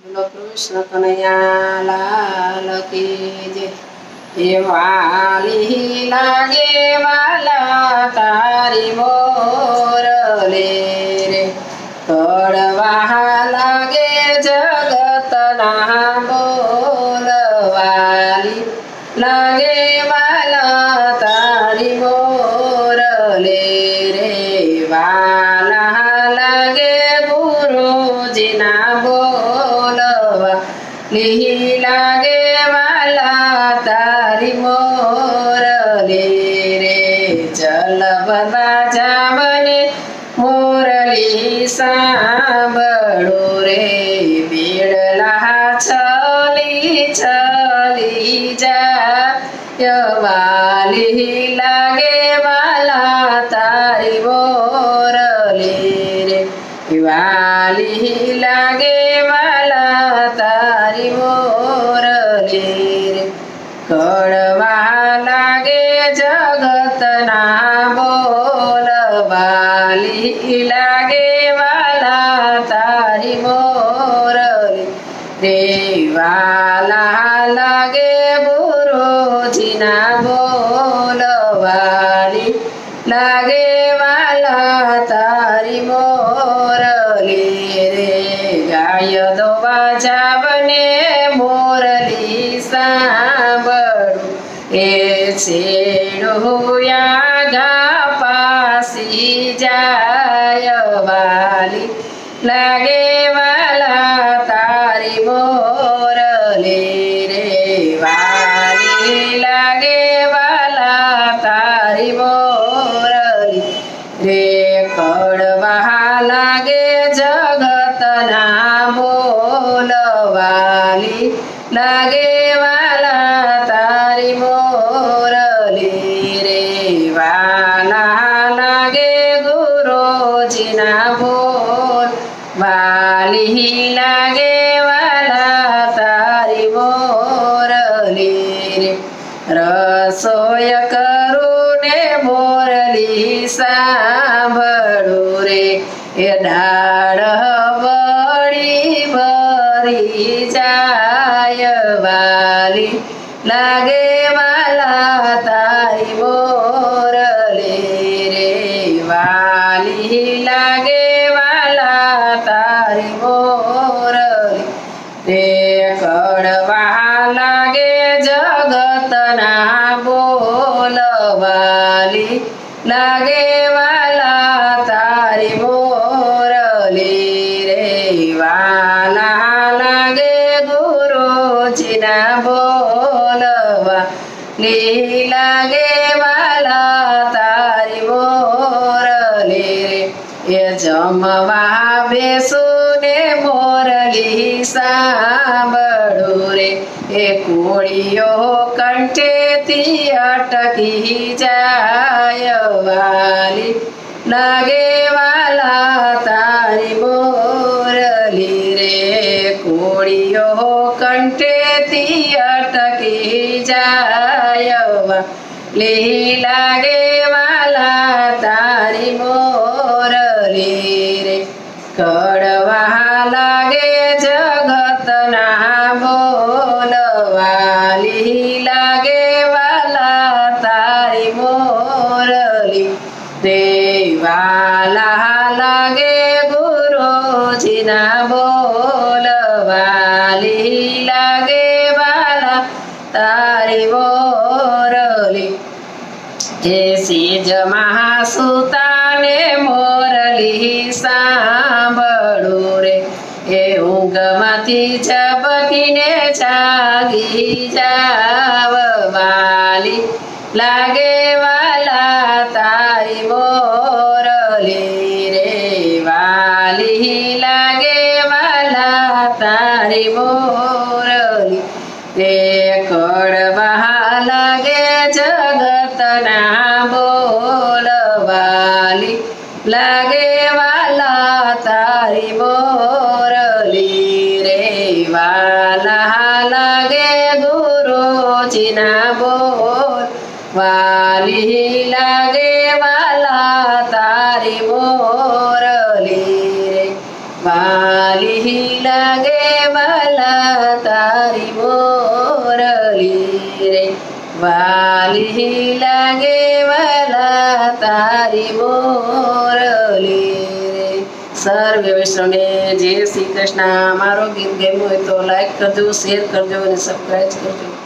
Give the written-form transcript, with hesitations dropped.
બોલો કૃષ્ણ કનૈયા લાલ કી જય. હે વાલી લાગે વાલા તારી મોરલી રે, કડવા લાગે જગતના બોલ. વાલી લાગે વાલા તારી મોરલી રે, વાલા લાગે ગુરુજીના બોલવા. લીહી લાગે વાલા તારી મોરલી રે, જલ ભરવા જાવને મોરલી સાંભળો રે. બેડલા છલી છલી જાય, વાલી લાગે વાલા તારી મોરલી રે, વાલી લાગે વાલા તારી મોરલી રે. કડવા લાગે જગતના બોલ, વાલી લાગે વાલા તારી મોરલી રે, વાલા લાગે ગુરુજીના બોલ. વાલી લાગે વાલા તારી મોરલી રે, ગાય દોવા જાવને મોરલી સાંભળું. એ છેડુયા ઘા પાસી જાય, વાલી લાગે વાલા તારી મોરલી રે, વાલી લાગે વાલા તારી મોરલી રે. કડવા લાગે જગતના બોલ, વાલી લાગે વાલા તારી મોરલી રે, વાલા લાગે ગુરુજીના બોલ. વાલી લાગે વાલા તારી મોરલી રે, રસોય કરું ને મોરલી સાંભળું રે. એ દાળ વળી ભરી જાય, વાલી લાગે વાલા તારી મોરલી રે, વાલી લાગે વાલા તારી મોરલી રે. કડવા લાગે જગતના બોલ, વાલી લાગે વાલા તારી મોરલી રે, વાલા લાગે ગુરુજીના બોલવા. લી લાગે વાલા તારી મોરલી રે, એ જમવા બેસું ને મોરલી સાંભળું રે. એ કોળીઓ કંઠેથી અટકી જાય, વાલી લાગે વાલા તારી મોરલી રે. કોળીઓ કંઠેથી અટકી જાય, વાલી લાગે વાલા તારી મોરલી રે. કડવા લાગે જગતના બોલ, વાલી લાગે વાલા તારી મોરલી રે, વાલા લાગે ગુરુજીના બોલ. વાલી લાગે વાલા તારી મોરલી. જે સેજ મહાસુતાને મોરલી સાંભળું રે, એ ઊંઘમાંથી ઝબકીને જાગી જાવ, વાલી લાગે વાલા તારી મોરલી રે, વાલી લાગે વાલા તારી મોરલી રે. કડવા લાગે જગતના બોલ, વાલી લાગે વાલા તારી મોરલી રે, વાલા લાગે ગુરુજીના બોલ. વાલી લાગે વાલા તારી મોરલી રે, વાલી લાગે વાલા તારી મોરલી રે વાલી લાગે વાલા તારી મોરલી રે. સર્વે વૈષ્ણવને જય શ્રી કૃષ્ણ. મારો ગીત ગમ્યું હોય તો લાઈક કરજો, શેર કરજો અને સબસ્ક્રાઈબ કરજો.